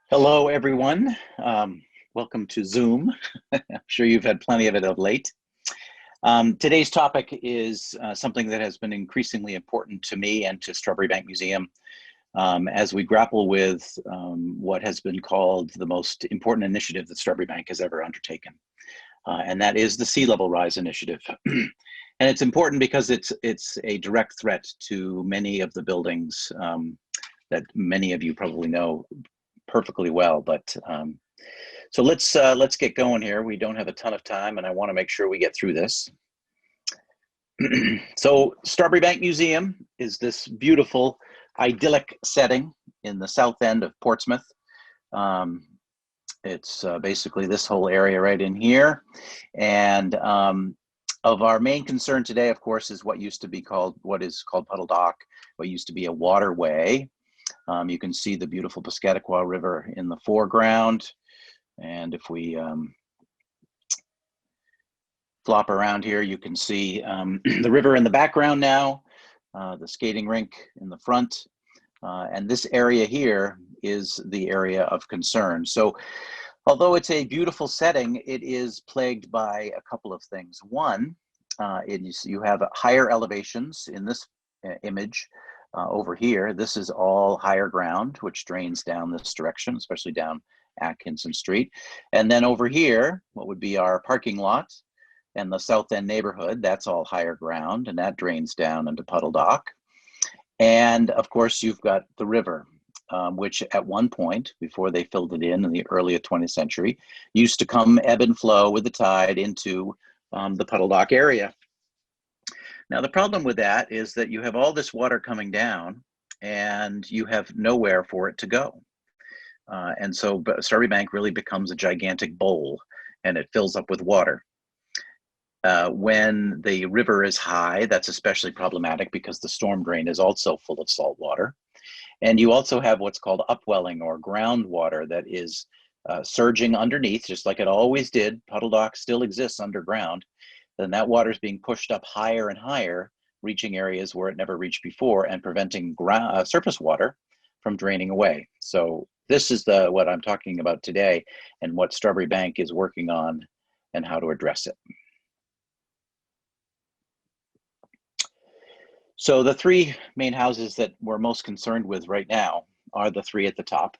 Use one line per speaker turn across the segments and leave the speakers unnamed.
Hello, everyone. Welcome to Zoom. I'm sure you've had plenty of it of late. Today's topic is something that has been increasingly important to me and to Strawberry Bank Museum as we grapple with what has been called the most important initiative that Strawberry Bank has ever undertaken. And that is the Sea Level Rise Initiative. And it's important because it's a direct threat to many of the buildings that many of you probably know perfectly well. But so let's get going here. We don't have a ton of time, and I want to make sure we get through this. So Strawberry Bank Museum is this beautiful, idyllic setting in the south end of Portsmouth. It's basically this whole area right in here, and of our main concern today, of course, is what is called Puddle Dock, what used to be a waterway. You can see the beautiful Piscataqua River in the foreground. And if we flop around here, you can see the river in the background now, the skating rink in the front. And this area here is the area of concern. So although it's a beautiful setting, it is plagued by a couple of things. One, you have higher elevations in this image. Over here, this is all higher ground, which drains down this direction, especially down Atkinson Street. And then over here, what would be our parking lot and the South End neighborhood, that's all higher ground, and that drains down into Puddle Dock. And of course, you've got the river, which at one point, before they filled it in the early 20th century, used to come ebb and flow with the tide into the Puddle Dock area. Now, the problem with that is that you have all this water coming down and you have nowhere for it to go. And so Strawberry Bank really becomes a gigantic bowl and it fills up with water. When the river is high, that's especially problematic because the storm drain is also full of salt water. And you also have what's called upwelling or groundwater that is surging underneath, just like it always did. Puddle Dock still exists underground. Then that water is being pushed up higher and higher, reaching areas where it never reached before and preventing surface water from draining away. So this is what I'm talking about today and what Strawberry Bank is working on and how to address it. So the three main houses that we're most concerned with right now are the three at the top.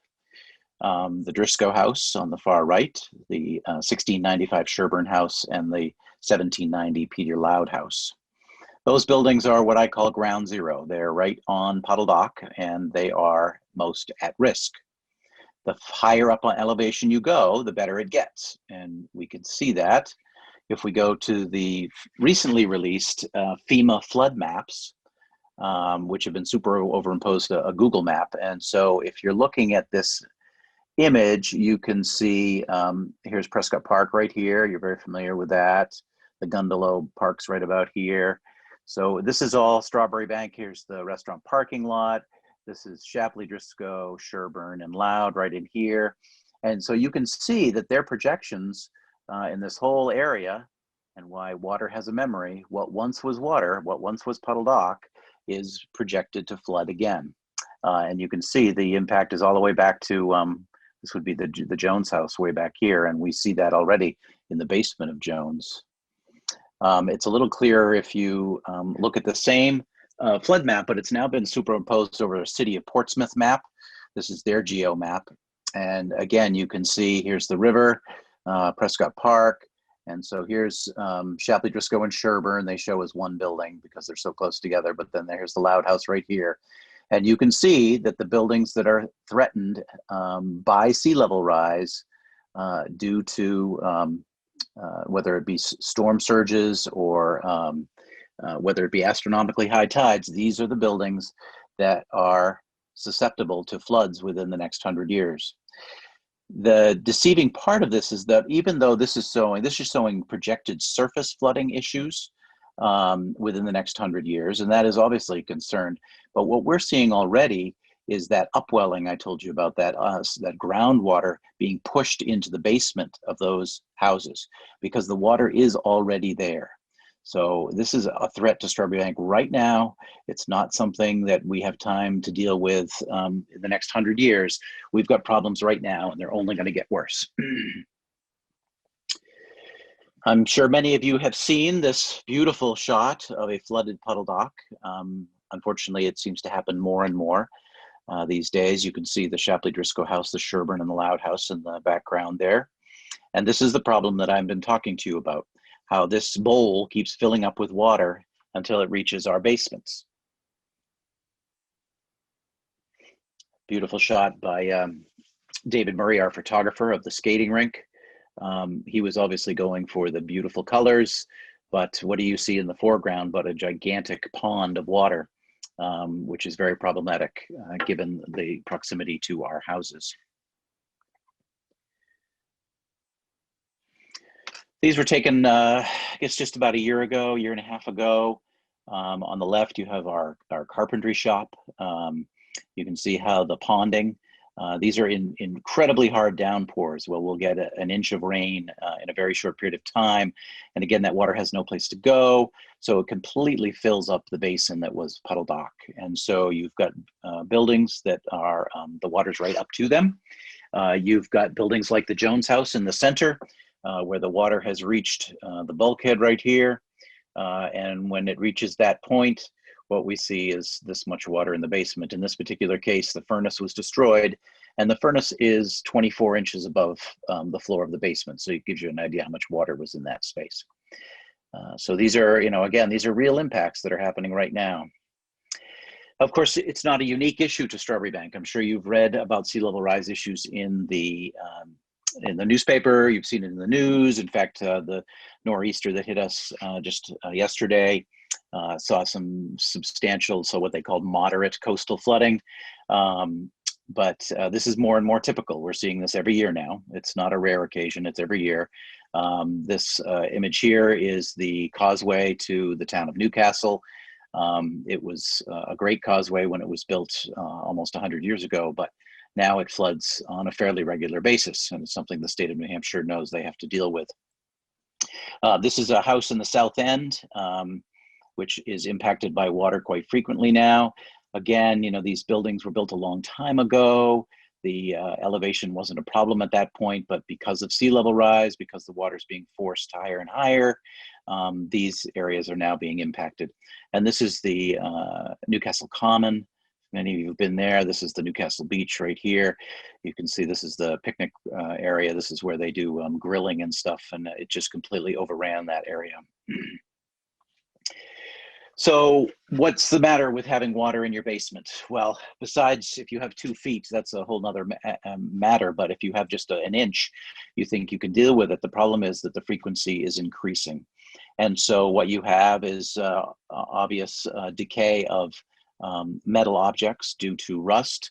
The Driscoll House on the far right, the 1695 Sherburne House, and the 1790 Peter Loud House. Those buildings are what I call ground zero. They're right on Puddle Dock, and they are most at risk. The higher up on elevation you go, the better it gets. And we can see that if we go to the recently released FEMA flood maps, which have been superimposed a Google map. And so if you're looking at this image, you can see here's Prescott Park right here. You're very familiar with that. The Gundalow Park's right about here. So this is all Strawberry Bank. Here's the restaurant parking lot. This is Shapley, Driscoll, Sherburne, and Loud right in here. And so you can see that their projections in this whole area, and why water has a memory, what once was water, what once was Puddle Dock, is projected to flood again. And you can see the impact is all the way back to this would be the Jones house way back here, and we see that already in the basement of Jones. It's a little clearer if you look at the same flood map, but it's now been superimposed over a city of Portsmouth map. This is their geo map. And again, you can see here's the river, Prescott Park. And so here's Shapley, Driscoll, and Sherburne. They show as one building because they're so close together, but then there's the Loud House right here. And you can see that the buildings that are threatened by sea level rise due to whether it be storm surges or whether it be astronomically high tides, these are the buildings that are susceptible to floods within the next 100 years. The deceiving part of this is that even though this is showing projected surface flooding issues within the next 100 years, and that is obviously a concern. But what we're seeing already is that upwelling I told you about, that groundwater being pushed into the basement of those houses because the water is already there. So this is a threat to Strawberry Bank right now. It's not something that we have time to deal with in the next 100 years. We've got problems right now, and they're only going to get worse. I'm sure many of you have seen this beautiful shot of a flooded puddle dock. Unfortunately, it seems to happen more and more these days. You can see the Shapley Driscoll house, the Sherburne, and the Loud house in the background there. And this is the problem that I've been talking to you about, how this bowl keeps filling up with water until it reaches our basements. Beautiful shot by David Murray, our photographer of the skating rink. He was obviously going for the beautiful colors, but what do you see in the foreground but a gigantic pond of water, which is very problematic given the proximity to our houses. These were taken, I guess, just about a year ago, year and a half ago. On the left, you have our carpentry shop. You can see how the ponding, these are in incredibly hard downpours. Well, we'll get an inch of rain in a very short period of time. And again, that water has no place to go. So it completely fills up the basin that was Puddle Dock. And so you've got buildings that are, the water's right up to them. You've got buildings like the Jones House in the center, where the water has reached the bulkhead right here. And when it reaches that point, what we see is this much water in the basement. In this particular case, the furnace was destroyed, and the furnace is 24 inches above the floor of the basement. So it gives you an idea how much water was in that space. So these are, again, these are real impacts that are happening right now. Of course, it's not a unique issue to Strawberry Bank. I'm sure you've read about sea level rise issues in the newspaper. You've seen it in the news. In fact, the nor'easter that hit us just yesterday saw some substantial, so what they called moderate coastal flooding. But this is more and more typical. We're seeing this every year now. It's not a rare occasion, it's every year. This image here is the causeway to the town of Newcastle. It was a great causeway when it was built almost 100 years ago, but now it floods on a fairly regular basis, and it's something the state of New Hampshire knows they have to deal with. This is a house in the South End, which is impacted by water quite frequently now. Again, these buildings were built a long time ago. The elevation wasn't a problem at that point, but because of sea level rise, because the water is being forced higher and higher, these areas are now being impacted. And this is the Newcastle Common. Many of you have been there. This is the Newcastle Beach right here. You can see this is the picnic area. This is where they do grilling and stuff, and it just completely overran that area. So what's the matter with having water in your basement? Well, besides if you have 2 feet, that's a whole nother matter. But if you have just an inch, you think you can deal with it. The problem is that the frequency is increasing. And so what you have is obvious decay of metal objects due to rust.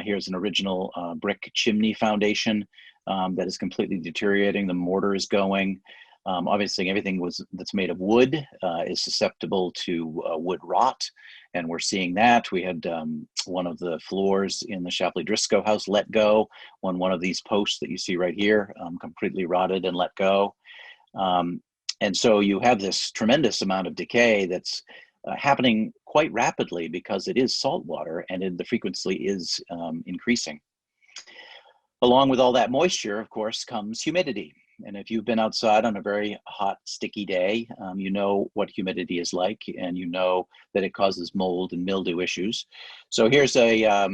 Here's an original brick chimney foundation that is completely deteriorating. The mortar is going. Obviously, everything that's made of wood is susceptible to wood rot, and we're seeing that. We had one of the floors in the Shapley Driscoll house let go when one of these posts that you see right here completely rotted and let go. And so you have this tremendous amount of decay that's happening quite rapidly because it is salt water and the frequency is increasing. Along with all that moisture, of course, comes humidity. And if you've been outside on a very hot, sticky day, you know what humidity is like, and you know that it causes mold and mildew issues. So here's a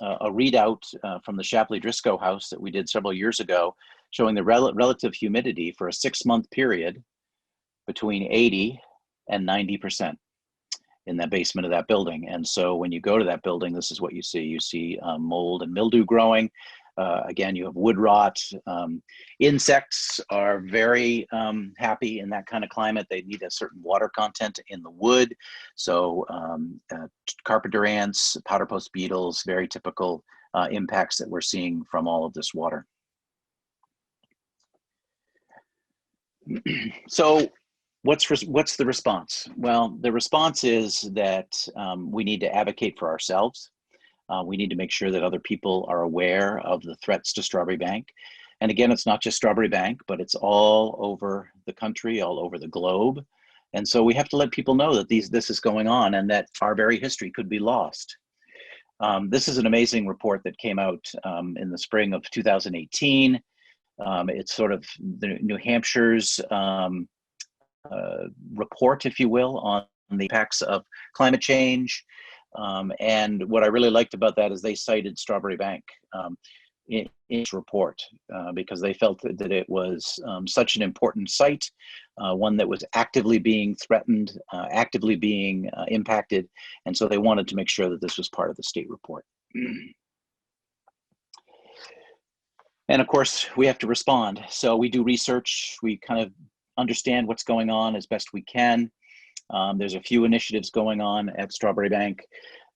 readout from the Shapley Driscoll house that we did several years ago, showing the relative humidity for a 6-month period between 80 and 90% in that basement of that building. And so when you go to that building, this is what you see. You see mold and mildew growing. Again, you have wood rot. Insects are very happy in that kind of climate. They need a certain water content in the wood. So carpenter ants, powder post beetles, very typical impacts that we're seeing from all of this water. So what's the response? Well, the response is that we need to advocate for ourselves. We need to make sure that other people are aware of the threats to Strawberry Bank. And again, it's not just Strawberry Bank, but it's all over the country, all over the globe. And so we have to let people know that this is going on and that our very history could be lost. This is an amazing report that came out in the spring of 2018. It's sort of the New Hampshire's report, if you will, on the impacts of climate change. And what I really liked about that is they cited Strawberry Bank in its report because they felt that it was such an important site, one that was actively being threatened, actively being impacted. And so they wanted to make sure that this was part of the state report. And of course, we have to respond. So we do research, we kind of understand what's going on as best we can. There's a few initiatives going on at Strawberry Bank.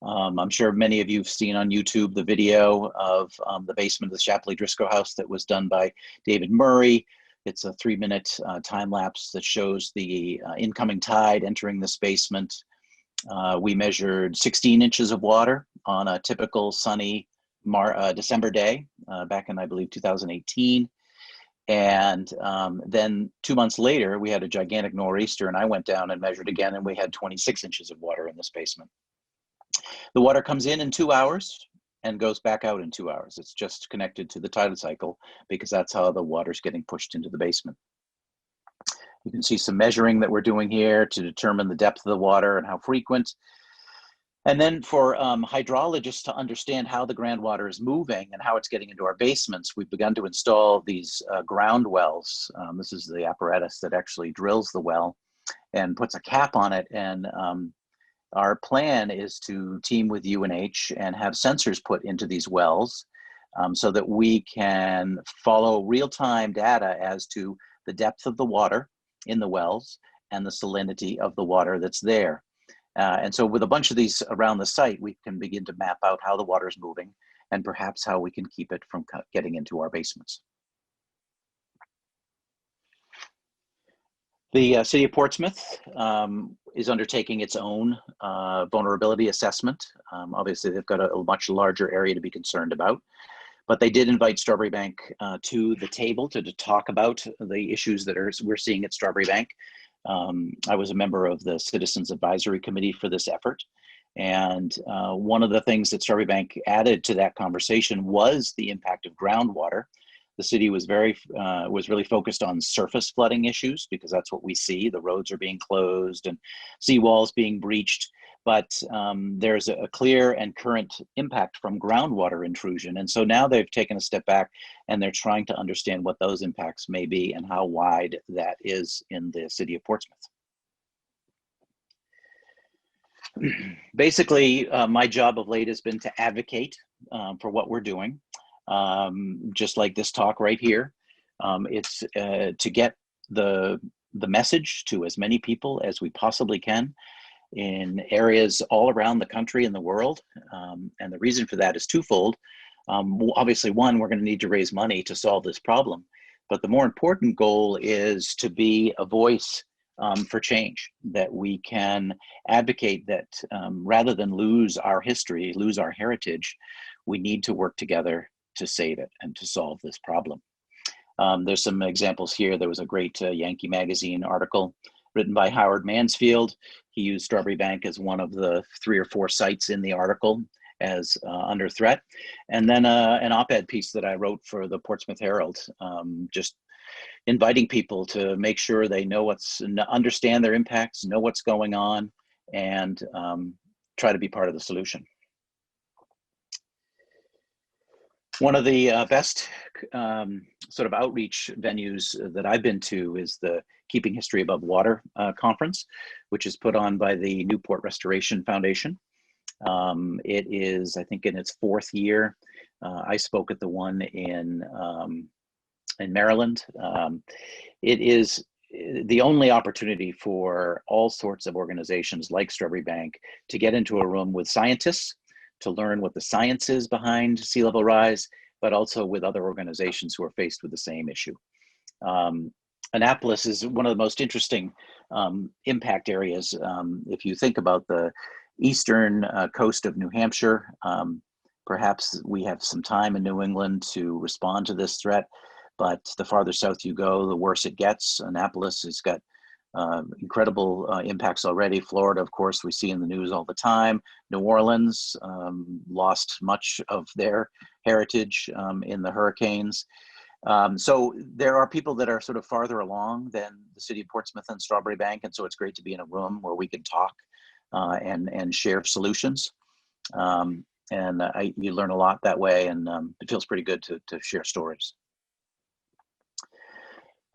I'm sure many of you have seen on YouTube the video of the basement of the Shapley Driscoll house that was done by David Murray. It's a 3-minute time lapse that shows the incoming tide entering this basement. We measured 16 inches of water on a typical sunny December day back in, I believe, 2018. And then 2 months later, we had a gigantic nor'easter, and I went down and measured again, and we had 26 inches of water in this basement. The water comes in 2 hours and goes back out in 2 hours. It's just connected to the tidal cycle because that's how the water's getting pushed into the basement. You can see some measuring that we're doing here to determine the depth of the water and how frequent. And then for hydrologists to understand how the groundwater is moving and how it's getting into our basements, we've begun to install these ground wells. This is the apparatus that actually drills the well and puts a cap on it. And our plan is to team with UNH and have sensors put into these wells so that we can follow real-time data as to the depth of the water in the wells and the salinity of the water that's there. And so with a bunch of these around the site, we can begin to map out how the water is moving and perhaps how we can keep it from getting into our basements. The City of Portsmouth is undertaking its own vulnerability assessment. Obviously, they've got a much larger area to be concerned about, but they did invite Strawberry Bank to the table to talk about the issues that we're seeing at Strawberry Bank. I was a member of the Citizens Advisory Committee for this effort. And one of the things that Strawberry Bank added to that conversation was the impact of groundwater. The city was really focused on surface flooding issues because that's what we see. The roads are being closed and seawalls being breached. But there's a clear and current impact from groundwater intrusion. And so now they've taken a step back and they're trying to understand what those impacts may be and how wide that is in the city of Portsmouth. Basically, my job of late has been to advocate for what we're doing, just like this talk right here. It's to get the message to as many people as we possibly can in areas all around the country and the world. And the reason for that is twofold. Obviously, one, we're going to need to raise money to solve this problem. But the more important goal is to be a voice for change, that we can advocate that rather than lose our history, lose our heritage, we need to work together to save it and to solve this problem. There's some examples here. There was a great Yankee Magazine article written by Howard Mansfield. He used Strawberry Bank as one of the 3 or 4 sites in the article as under threat. And then an op-ed piece that I wrote for the Portsmouth Herald, just inviting people to make sure they know understand their impacts, know what's going on, and try to be part of the solution. One of the best sort of outreach venues that I've been to is the Keeping History Above Water conference, which is put on by the Newport Restoration Foundation. It is, I think, in its 4th year. I spoke at the one in Maryland. It is the only opportunity for all sorts of organizations like Strawberry Bank to get into a room with scientists, to learn what the science is behind sea level rise, but also with other organizations who are faced with the same issue. Annapolis is one of the most interesting impact areas. If you think about the eastern coast of New Hampshire, perhaps we have some time in New England to respond to this threat, but the farther south you go, the worse it gets. Annapolis has got incredible impacts already. Florida, of course, we see in the news all the time. New Orleans lost much of their heritage in the hurricanes. So there are people that are sort of farther along than the city of Portsmouth and Strawberry Bank, and so it's great to be in a room where we can talk and share solutions. You learn a lot that way, and it feels pretty good to share stories.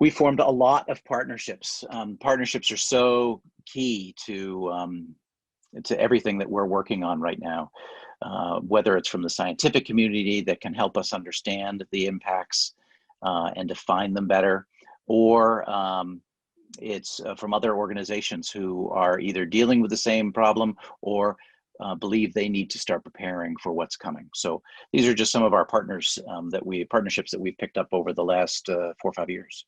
We formed a lot of partnerships. Partnerships are so key to everything that we're working on right now, whether it's from the scientific community that can help us understand the impacts and define them better, or it's from other organizations who are either dealing with the same problem or believe they need to start preparing for what's coming. So these are just some of our partnerships that we've picked up over the last 4 or 5 years.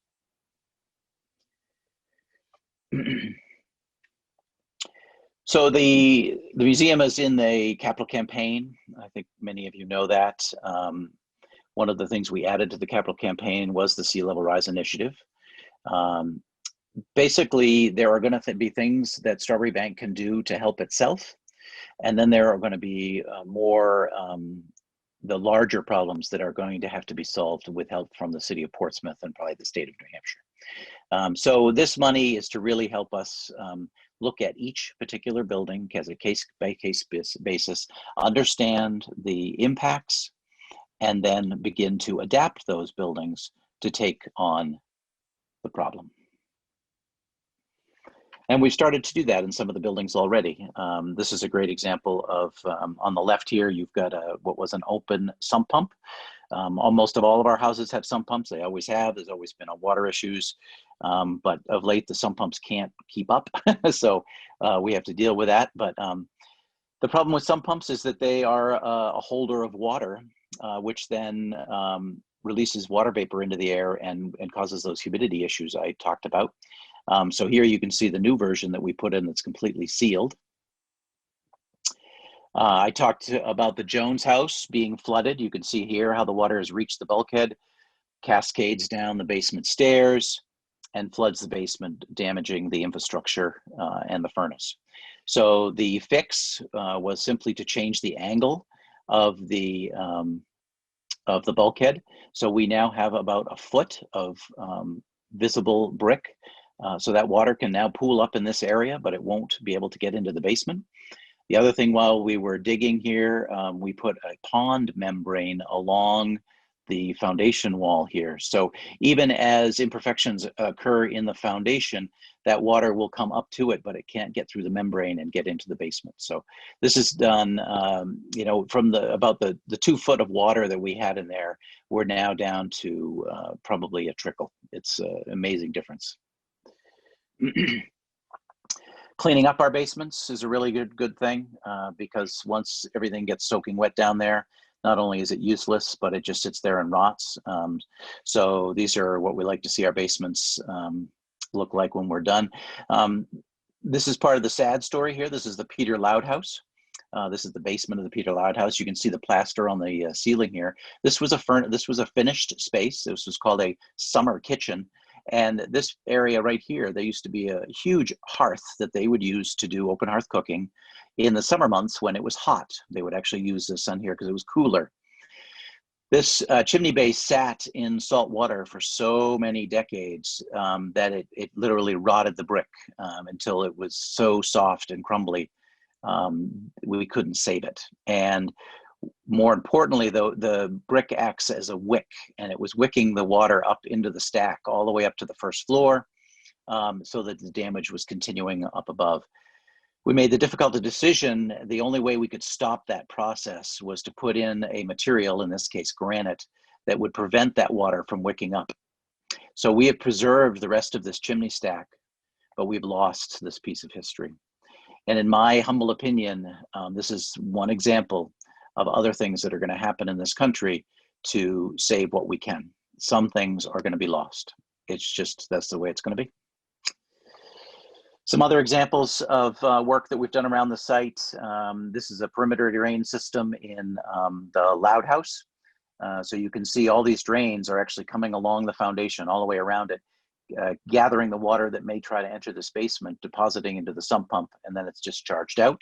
So the museum is in the capital campaign. I think many of you know that. One of the things we added to the capital campaign was the Sea Level Rise Initiative. Basically, there are going to be things that Strawberry Bank can do to help itself. And then there are going to be the larger problems that are going to have to be solved with help from the city of Portsmouth and probably the state of New Hampshire. So this money is to really help us look at each particular building as a case-by-case basis, understand the impacts, and then begin to adapt those buildings to take on the problem. And we've started to do that in some of the buildings already. This is a great example of, on the left here, you've got what was an open sump pump. Almost of all of our houses have sump pumps. They always have. There's always been water issues. But of late, the sump pumps can't keep up. So we have to deal with that. But the problem with sump pumps is that they are a holder of water, which then releases water vapor into the air and causes those humidity issues I talked about. So here you can see the new version that we put in that's completely sealed. I talked about the Jones house being flooded. You can see here how the water has reached the bulkhead, cascades down the basement stairs, and floods the basement, damaging the infrastructure and the furnace. So the fix was simply to change the angle of the bulkhead. So we now have about a foot of visible brick. So that water can now pool up in this area, but it won't be able to get into the basement. The other thing, while we were digging here, we put a pond membrane along the foundation wall here. So even as imperfections occur in the foundation, that water will come up to it, but it can't get through the membrane and get into the basement. So this is done, from about the 2 foot of water that we had in there, we're now down to probably a trickle. It's an amazing difference. Cleaning up our basements is a really good thing because once everything gets soaking wet down there, not only is it useless, but it just sits there and rots. So these are what we like to see our basements look like when we're done. This is part of the sad story here. This is the Peter Loud house. This is the basement of the Peter Loud house. You can see the plaster on the ceiling here. This was a finished space. This was called a summer kitchen. And this area right here, there used to be a huge hearth that they would use to do open hearth cooking in the summer months when it was hot. They would actually use this on here because it was cooler. This chimney base sat in salt water for so many decades that it literally rotted the brick until it was so soft and crumbly we couldn't save it. And more importantly, though, the brick acts as a wick, and it was wicking the water up into the stack all the way up to the first floor, so that the damage was continuing up above. We made the difficult decision. The only way we could stop that process was to put in a material, in this case granite, that would prevent that water from wicking up. So we have preserved the rest of this chimney stack, but we've lost this piece of history. And in my humble opinion, this is one example of other things that are going to happen in this country to save what we can. Some things are going to be lost. It's just, that's the way it's going to be. Some other examples of work that we've done around the site. This is a perimeter drain system in the Loud house. So you can see all these drains are actually coming along the foundation all the way around it. gathering the water that may try to enter this basement, depositing into the sump pump, and then it's discharged out.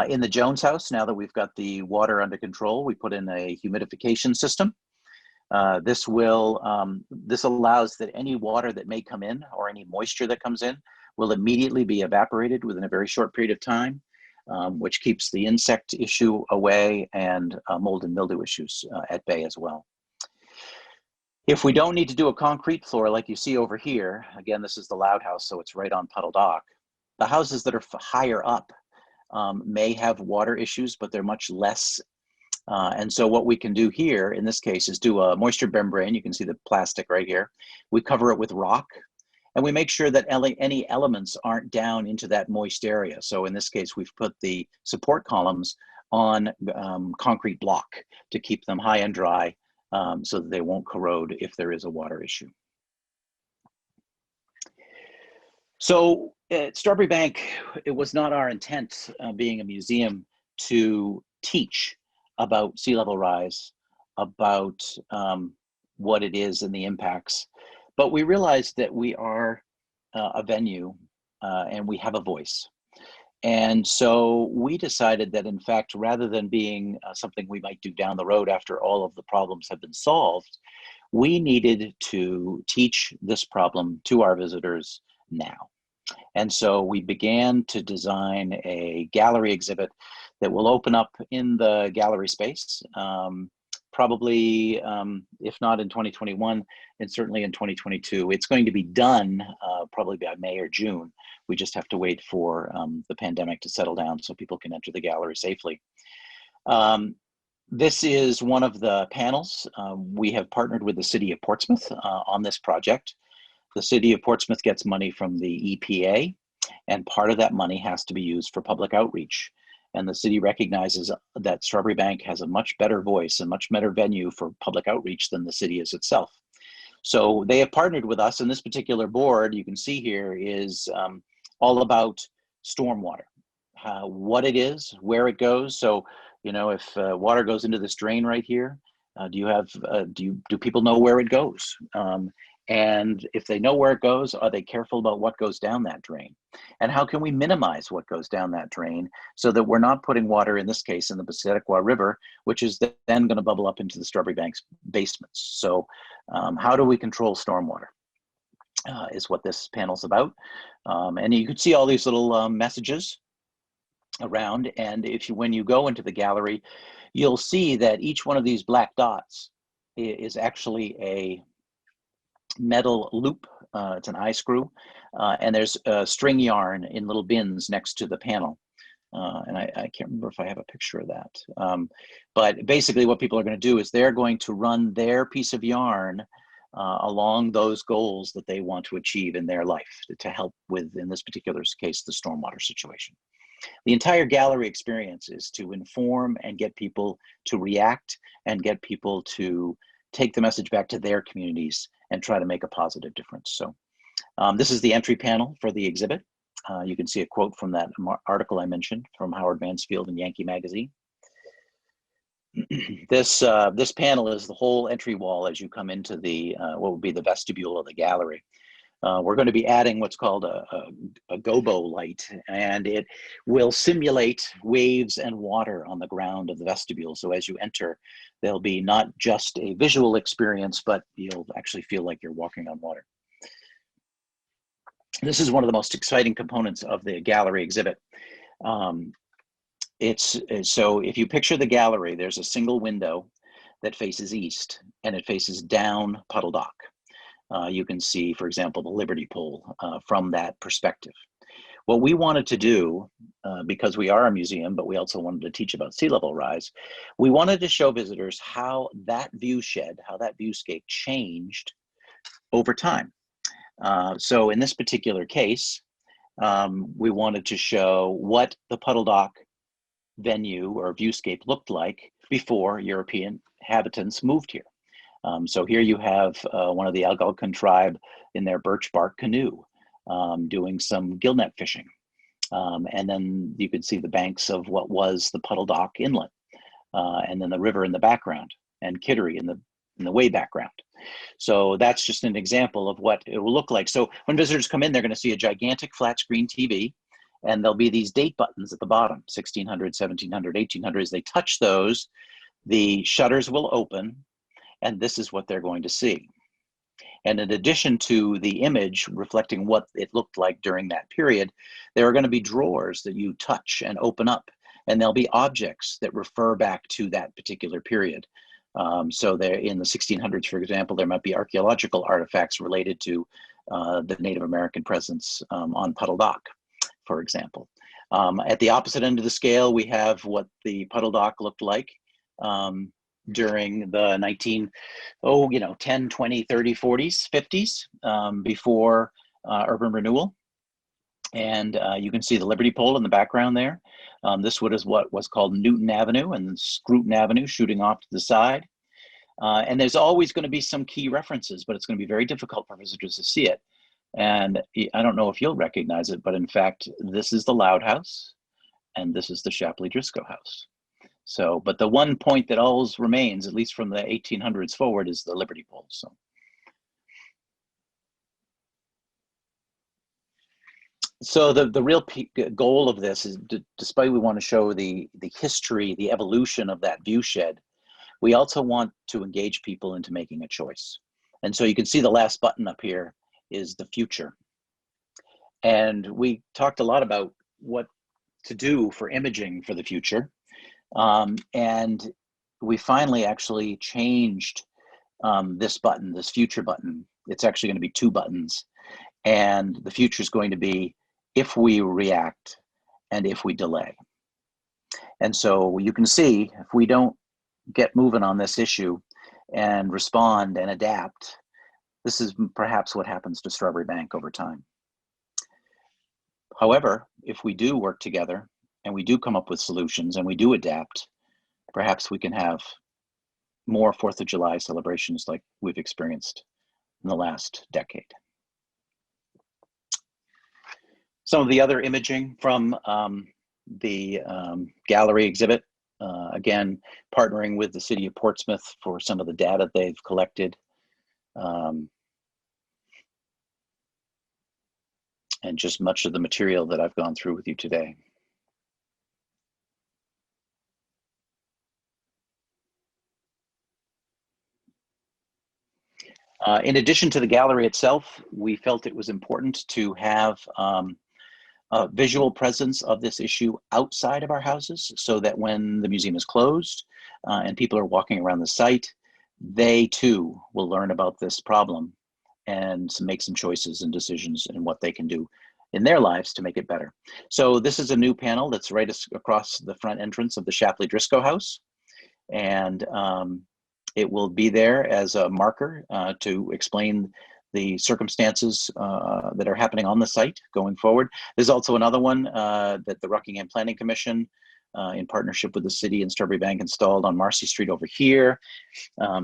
In the Jones house, now that we've got the water under control, we put in a humidification system. This allows that any water that may come in or any moisture that comes in will immediately be evaporated within a very short period of time, which keeps the insect issue away and mold and mildew issues at bay as well. If we don't need to do a concrete floor like you see over here, again, this is the Loud house, so it's right on Puddle Dock. The houses that are higher up may have water issues, but they're much less. And so what we can do here, in this case, is do a moisture membrane. You can see the plastic right here. We cover it with rock, and we make sure that any elements aren't down into that moist area. So in this case, we've put the support columns on concrete block to keep them high and dry, so that they won't corrode if there is a water issue. So at Strawberry Bank, it was not our intent, being a museum, to teach about sea level rise, about what it is and the impacts, but we realized that we are a venue and we have a voice. And so we decided that, in fact, rather than being something we might do down the road after all of the problems have been solved, we needed to teach this problem to our visitors now. And so we began to design a gallery exhibit that will open up in the gallery space, probably, if not in 2021, and certainly in 2022. It's going to be done probably by May or June. We just have to wait for the pandemic to settle down so people can enter the gallery safely. This is one of the panels. We have partnered with the City of Portsmouth on this project. The City of Portsmouth gets money from the EPA, and part of that money has to be used for public outreach. And the city recognizes that Strawberry Bank has a much better voice and much better venue for public outreach than the city is itself. So they have partnered with us, and this particular board, you can see here, is all about stormwater, what it is, where it goes. So, you know, if water goes into this drain right here, do people know where it goes? And if they know where it goes, are they careful about what goes down that drain? And how can we minimize what goes down that drain so that we're not putting water, in this case, in the Passaiquoddy River, which is then going to bubble up into the Strawberry Bank's basements? So how do we control stormwater is what this panel's about. And you can see all these little messages around. And when you go into the gallery, you'll see that each one of these black dots is actually a metal loop. It's an eye screw, and there's string yarn in little bins next to the panel. And I can't remember if I have a picture of that. But basically what people are going to do is they're going to run their piece of yarn along those goals that they want to achieve in their life to help with, in this particular case, the stormwater situation. The entire gallery experience is to inform and get people to react and get people to take the message back to their communities and try to make a positive difference. So this is the entry panel for the exhibit. You can see a quote from that article I mentioned from Howard Mansfield in Yankee Magazine. This panel is the whole entry wall as you come into the what would be the vestibule of the gallery. We're going to be adding what's called a gobo light, and it will simulate waves and water on the ground of the vestibule. So as you enter, there'll be not just a visual experience, but you'll actually feel like you're walking on water. This is one of the most exciting components of the gallery exhibit. So if you picture the gallery, there's a single window that faces east, and it faces down Puddle Dock. You can see, for example, the Liberty Pole from that perspective. What we wanted to do, because we are a museum, but we also wanted to teach about sea level rise, we wanted to show visitors how that view shed, how that viewscape changed over time. So in this particular case, we wanted to show what the Puddle Dock venue or viewscape looked like before European inhabitants moved here. So here you have one of the Algonquin tribe in their birch bark canoe doing some gillnet fishing. And then you could see the banks of what was the Puddle Dock Inlet, and then the river in the background, and Kittery in the way background. So that's just an example of what it will look like. So when visitors come in, they're going to see a gigantic flat screen TV, and there'll be these date buttons at the bottom, 1600, 1700, 1800. As they touch those, the shutters will open, and this is what they're going to see. And in addition to the image reflecting what it looked like during that period, there are going to be drawers that you touch and open up, and there'll be objects that refer back to that particular period. So there, in the 1600s, for example, there might be archaeological artifacts related to the Native American presence on Puddle Dock, for example. At the opposite end of the scale, we have what the Puddle Dock looked like during the 10, 20, 30, 40s, 50s, before urban renewal. And you can see the Liberty Pole in the background there. This is what was called Newton Avenue and Scruton Avenue shooting off to the side. And there's always going to be some key references, but it's going to be very difficult for visitors to see it. And I don't know if you'll recognize it, but in fact, this is the Loud House and this is the Shapley Driscoll House. So, but the one point that always remains, at least from the 1800s forward, is the Liberty Pole. So the real goal of this is, despite we want to show the history, the evolution of that view shed, we also want to engage people into making a choice. And so you can see the last button up here is the future. And we talked a lot about what to do for imaging for the future. And we finally actually changed this button, this future button. It's actually going to be two buttons. And the future is going to be if we react and if we delay. And so you can see, if we don't get moving on this issue and respond and adapt, this is perhaps what happens to Strawberry Bank over time. However, if we do work together and we do come up with solutions and we do adapt, perhaps we can have more 4th of July celebrations like we've experienced in the last decade. Some of the other imaging from the gallery exhibit, again, partnering with the City of Portsmouth for some of the data they've collected. And just much of the material that I've gone through with you today. In addition to the gallery itself, we felt it was important to have a visual presence of this issue outside of our houses, so that when the museum is closed and people are walking around the site, they too will learn about this problem and make some choices and decisions in what they can do in their lives to make it better. So this is a new panel that's right across the front entrance of the Shapley Driscoll House. And it will be there as a marker to explain the circumstances that are happening on the site going forward. There's also another one that the Rockingham Planning Commission in partnership with the city and Strawberry Bank installed on Marcy Street over here.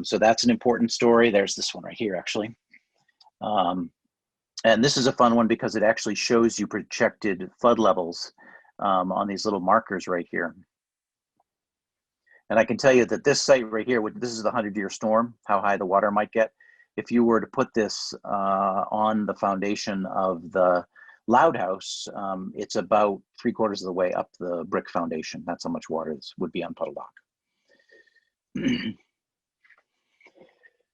So that's an important story. There's this one right here, actually. And this is a fun one because it actually shows you projected flood levels on these little markers right here. And I can tell you that this site right here, this is the 100-year storm, how high the water might get. If you were to put this on the foundation of the Loud House, it's about 3/4 of the way up the brick foundation. That's how much water this would be on Puddle Dock.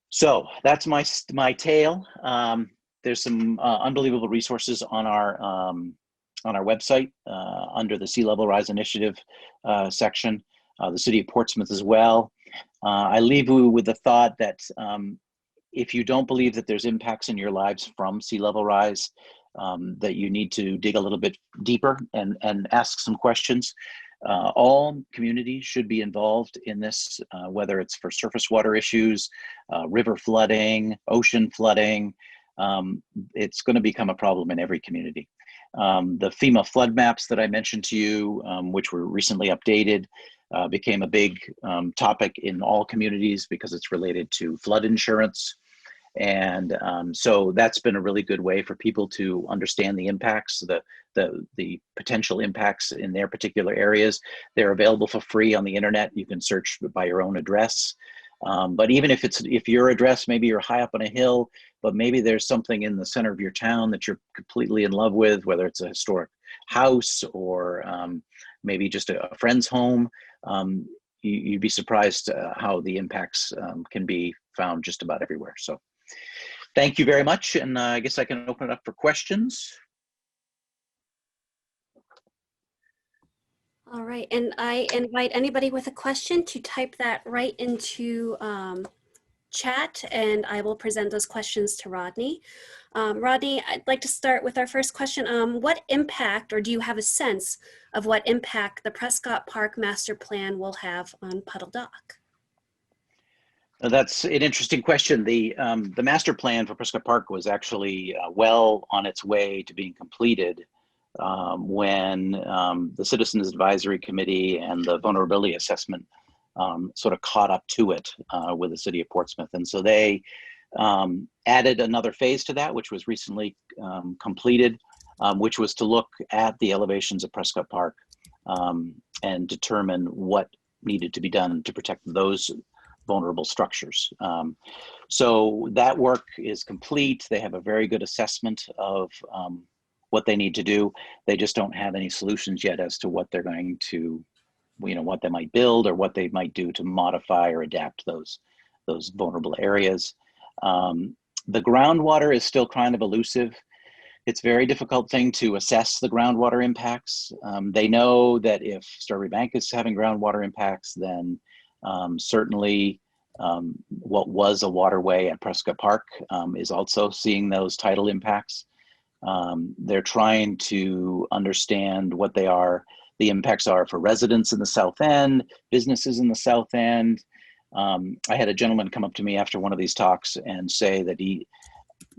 So that's my tale. There's some unbelievable resources on our website under the Sea Level Rise Initiative section. The City of Portsmouth as well. I leave you with the thought that if you don't believe that there's impacts in your lives from sea level rise, that you need to dig a little bit deeper and ask some questions. All communities should be involved in this, whether it's for surface water issues, river flooding, ocean flooding. It's going to become a problem in every community. The FEMA flood maps that I mentioned to you, which were recently updated, became a big topic in all communities because it's related to flood insurance. And so that's been a really good way for people to understand the impacts, the potential impacts in their particular areas. They're available for free on the internet. You can search by your own address. But even if your address, maybe you're high up on a hill, but maybe there's something in the center of your town that you're completely in love with, whether it's a historic house or maybe just a friend's home. You'd be surprised how the impacts can be found just about everywhere. So thank you very much. And I guess I can open it up for questions.
All right, and I invite anybody with a question to type that right into chat, and I will present those questions to Rodney. Rodney, I'd like to start with our first question. What impact, or do you have a sense of what impact the Prescott Park Master Plan will have on Puddle Dock?
That's an interesting question. The master plan for Prescott Park was actually well on its way to being completed when the Citizens Advisory Committee and the vulnerability assessment sort of caught up to it with the city of Portsmouth. And so they added another phase to that, which was recently completed, which was to look at the elevations of Prescott Park and determine what needed to be done to protect those vulnerable structures. So that work is complete. They have a very good assessment of what they need to do. They just don't have any solutions yet as to what they're going to, what they might build or what they might do to modify or adapt those vulnerable areas. The groundwater is still kind of elusive. It's a very difficult thing to assess the groundwater impacts. They know that if Strawberry Bank is having groundwater impacts, then certainly what was a waterway at Prescott Park is also seeing those tidal impacts. They're trying to understand what the impacts are for residents in the South End, businesses in the South End. I had a gentleman come up to me after one of these talks and say that he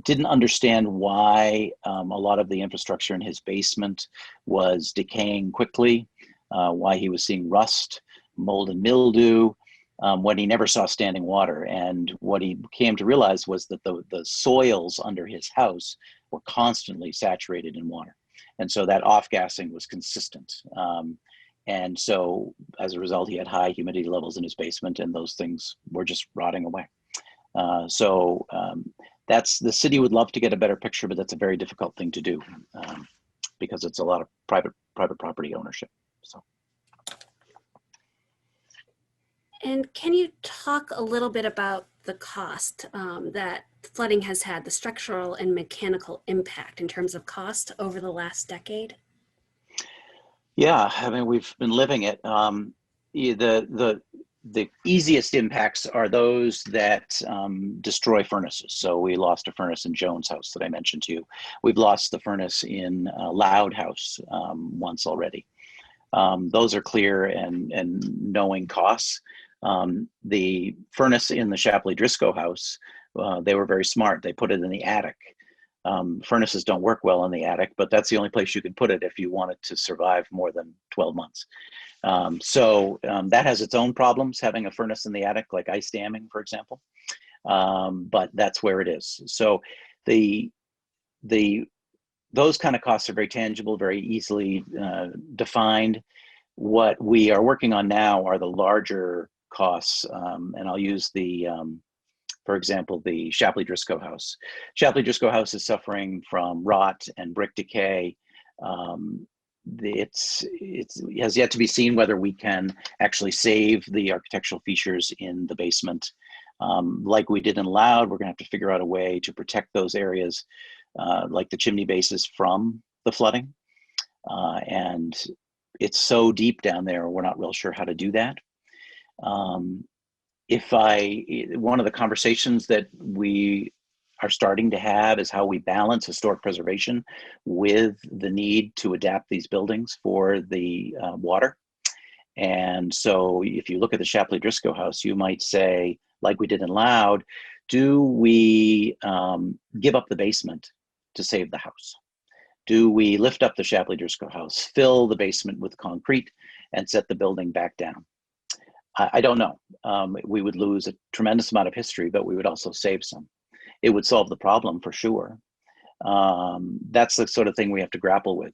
didn't understand why a lot of the infrastructure in his basement was decaying quickly, why he was seeing rust, mold and mildew, when he never saw standing water. And what he came to realize was that the soils under his house were constantly saturated in water. And so that off-gassing was consistent. And so as a result, he had high humidity levels in his basement, and those things were just rotting away. The city would love to get a better picture, but that's a very difficult thing to do because it's a lot of private property ownership. So.
And can you talk a little bit about the cost that flooding has had, the structural and mechanical impact in terms of cost over the last decade?
Yeah, I mean, we've been living it. The easiest impacts are those that destroy furnaces. So we lost a furnace in Jones House that I mentioned to you. We've lost the furnace in Loud House once already. Those are clear and knowing costs. The furnace in the Shapley Driscoll house, they were very smart. They put it in the attic. Furnaces don't work well in the attic, but that's the only place you can put it if you want it to survive more than 12 months. That has its own problems, having a furnace in the attic, like ice damming, for example. But that's where it is. So those kind of costs are very tangible, very easily defined. What we are working on now are the larger costs, and I'll use for example, the Shapley Driscoll house. Shapley Driscoll house is suffering from rot and brick decay. It has yet to be seen whether we can actually save the architectural features in the basement. Like we did in Loud, we're gonna have to figure out a way to protect those areas, like the chimney bases, from the flooding. And it's so deep down there, we're not real sure how to do that. One of the conversations that we are starting to have is how we balance historic preservation with the need to adapt these buildings for the water. And so if you look at the Shapley Driscoll house, you might say, like we did in Loud, do we give up the basement to save the house? Do we lift up the Shapley Driscoll house, fill the basement with concrete, and set the building back down? I don't know. We would lose a tremendous amount of history, but we would also save some. It would solve the problem for sure. That's the sort of thing we have to grapple with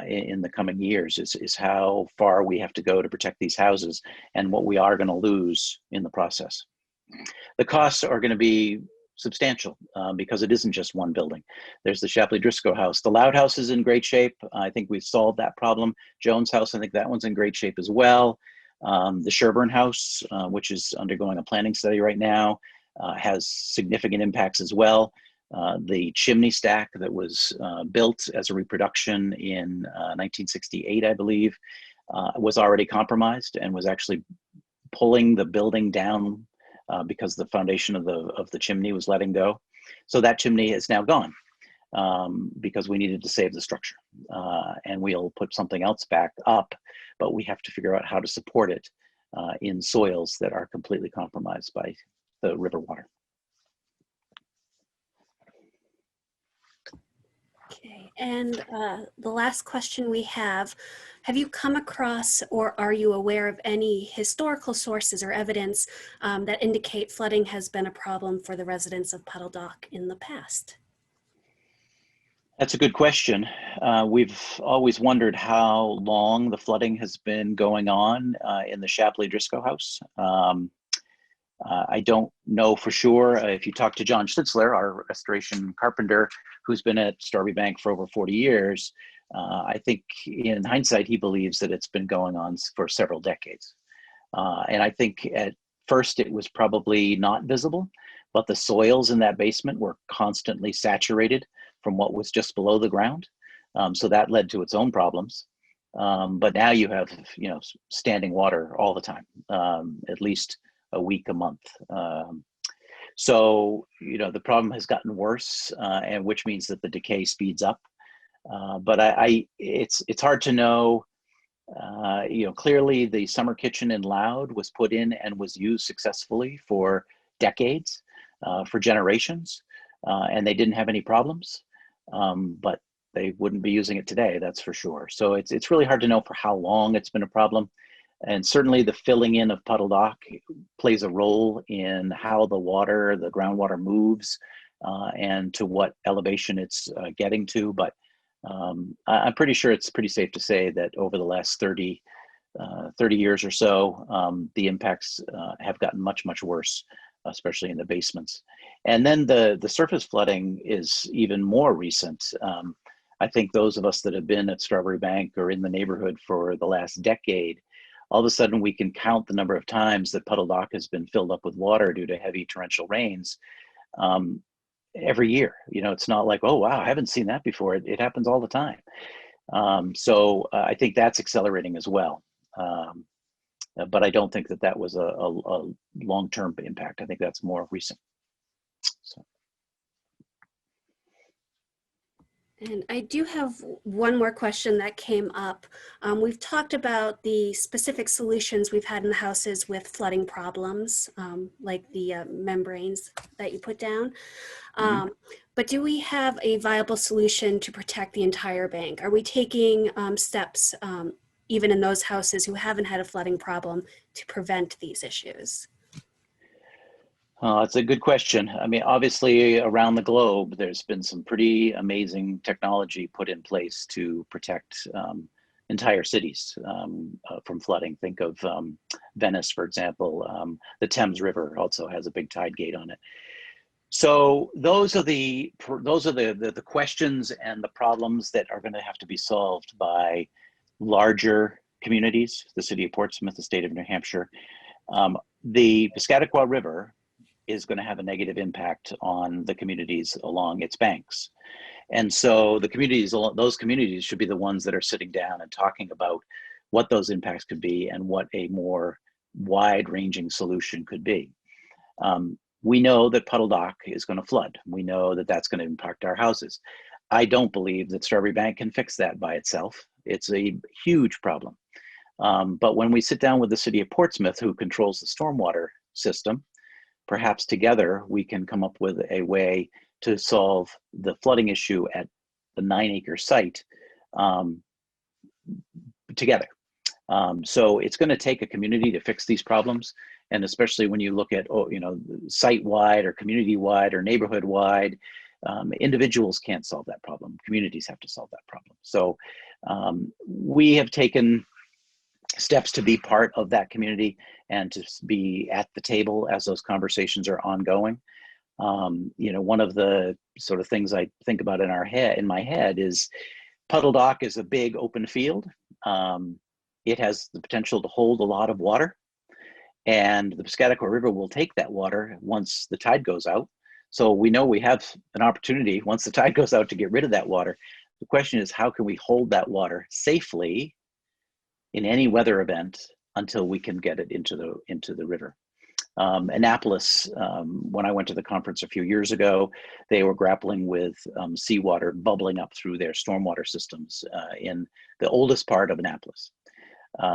in the coming years, is how far we have to go to protect these houses and what we are going to lose in the process. The costs are going to be substantial because it isn't just one building. There's the Shapley Driscoll house. The Loud house is in great shape. I think we've solved that problem. Jones house, I think that one's in great shape as well. The Sherburne house, which is undergoing a planning study right now, has significant impacts as well. The chimney stack that was built as a reproduction in 1968, I believe, was already compromised and was actually pulling the building down because the foundation of the chimney was letting go. So that chimney is now gone because we needed to save the structure. And we'll put something else back up, but we have to figure out how to support it in soils that are completely compromised by the river water.
Okay, and the last question we have you come across or are you aware of any historical sources or evidence that indicate flooding has been a problem for the residents of Puddle Dock in the past?
That's a good question. We've always wondered how long the flooding has been going on in the Shapley Driscoll house. I don't know for sure. If you talk to John Schnitzler, our restoration carpenter, who's been at Strawberry Bank for over 40 years, I think in hindsight, he believes that it's been going on for several decades. And I think at first it was probably not visible, but the soils in that basement were constantly saturated from what was just below the ground. So that led to its own problems. But now you have, standing water all the time, at least a week, a month. So, the problem has gotten worse, and which means that the decay speeds up. But it's hard to know. Clearly the summer kitchen in Loud was put in and was used successfully for decades, for generations, and they didn't have any problems. But they wouldn't be using it today, that's for sure. So it's really hard to know for how long it's been a problem. And certainly the filling in of Puddle Dock plays a role in how the groundwater moves and to what elevation it's getting to. But I'm pretty sure it's pretty safe to say that over the last 30 years or so, the impacts have gotten much, much worse, especially in the basements. And then the surface flooding is even more recent. I think those of us that have been at Strawberry Bank or in the neighborhood for the last decade, all of a sudden we can count the number of times that Puddle Dock has been filled up with water due to heavy torrential rains every year. It's not like, oh, wow, I haven't seen that before. It happens all the time. So I think that's accelerating as well. But I don't think that was a long-term impact. I think that's more recent. So.
And I do have one more question that came up. We've talked about the specific solutions we've had in the houses with flooding problems, like the membranes that you put down. But do we have a viable solution to protect the entire bank? Are we taking steps, even in those houses who haven't had a flooding problem, to prevent these issues?
It's a good question. I mean, obviously around the globe, there's been some pretty amazing technology put in place to protect entire cities from flooding. Think of Venice, for example. The Thames River also has a big tide gate on it. So those are the questions and the problems that are going to have to be solved by larger communities, the city of Portsmouth, the state of New Hampshire. The Piscataqua River is going to have a negative impact on the communities along its banks. And so those communities should be the ones that are sitting down and talking about what those impacts could be and what a more wide-ranging solution could be. We know that Puddle Dock is going to flood. We know that that's going to impact our houses. I don't believe that Strawberry Bank can fix that by itself. It's a huge problem. But when we sit down with the city of Portsmouth, who controls the stormwater system, perhaps together we can come up with a way to solve the flooding issue at the 9-acre site together. So it's going to take a community to fix these problems. And especially when you look at, site-wide or community-wide or neighborhood-wide, individuals can't solve that problem. Communities have to solve that problem. So we have taken steps to be part of that community and to be at the table as those conversations are ongoing. You know, one of the sort of things I think about in my head is Puddle Dock is a big open field. It has the potential to hold a lot of water, and the Piscataqua River will take that water once the tide goes out. So we know we have an opportunity once the tide goes out to get rid of that water. The question is, how can we hold that water safely in any weather event until we can get it into the river? Annapolis, when I went to the conference a few years ago, they were grappling with seawater bubbling up through their stormwater systems in the oldest part of Annapolis.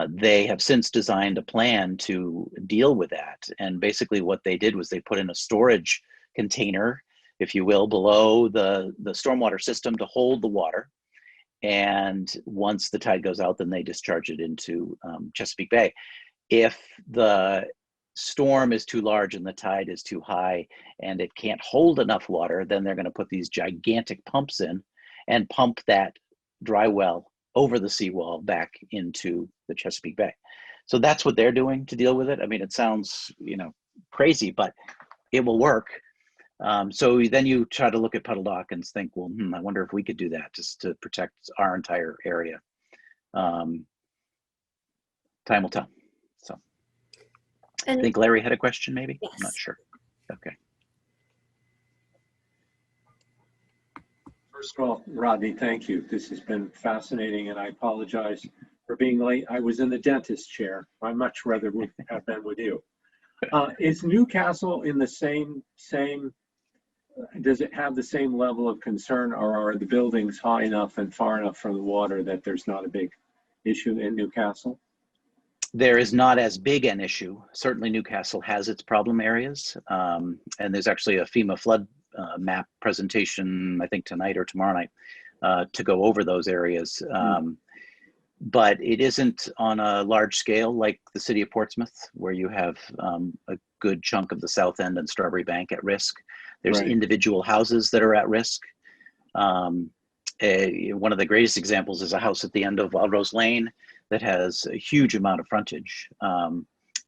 They have since designed a plan to deal with that. And basically what they did was they put in a storage container, if you will, below the stormwater system to hold the water. And once the tide goes out, then they discharge it into Chesapeake Bay. If the storm is too large and the tide is too high and it can't hold enough water, then they're going to put these gigantic pumps in and pump that dry well over the seawall back into the Chesapeake Bay. So that's what they're doing to deal with it. I mean, it sounds, you know, crazy, but it will work. So then you try to look at Puddle Dock and think, well, I wonder if we could do that just to protect our entire area. Time will tell. So I think Larry had a question, maybe?
Yes.
I'm not sure. Okay.
First of all, Rodney, thank you. This has been fascinating, and I apologize for being late. I was in the dentist chair. I much rather would have been with you. Is Newcastle in the same, does it have the same level of concern, or are the buildings high enough and far enough from the water that there's not a big issue in Newcastle?
There is not as big an issue. Certainly Newcastle has its problem areas. And there's actually a FEMA flood map presentation, I think tonight or tomorrow night, to go over those areas. But it isn't on a large scale like the city of Portsmouth, where you have a good chunk of the South End and Strawberry Bank at risk. There's individual houses that are at risk. One of the greatest examples is a house at the end of Rose Lane that has a huge amount of frontage.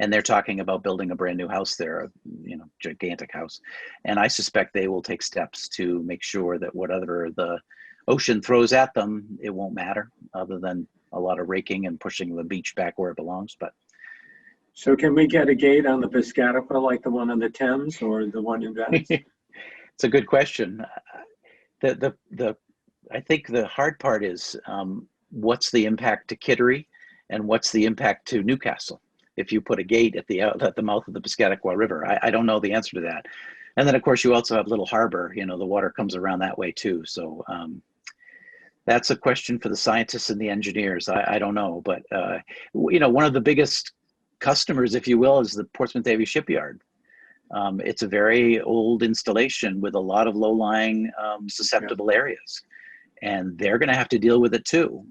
And they're talking about building a brand new house there, you know, gigantic house. And I suspect they will take steps to make sure that whatever the ocean throws at them, it won't matter, other than a lot of raking and pushing the beach back where it belongs. But
so can we get a gate on the Piscataqua like the one on the Thames or the one in Venice?
It's a good question. I think the hard part is what's the impact to Kittery and what's the impact to Newcastle if you put a gate at the mouth of the Piscataqua River? I don't know the answer to that. And then of course you also have Little Harbor, you know, the water comes around that way too. So that's a question for the scientists and the engineers. I don't know, but you know, one of the biggest customers, if you will, is the Portsmouth Navy Shipyard. It's a very old installation with a lot of low-lying susceptible areas, and they're going to have to deal with it too.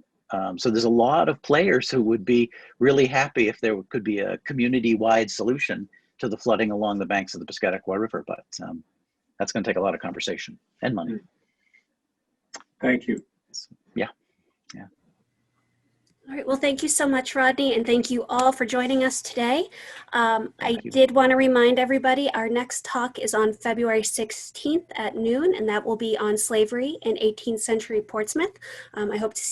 So there's a lot of players who would be really happy if there could be a community-wide solution to the flooding along the banks of the Piscataqua River, but that's going to take a lot of conversation and money.
Thank you.
Yeah.
All right, well, thank you so much, Rodney, and thank you all for joining us today. I did want to remind everybody our next talk is on February 16th at noon, and that will be on slavery in 18th century Portsmouth. I hope to see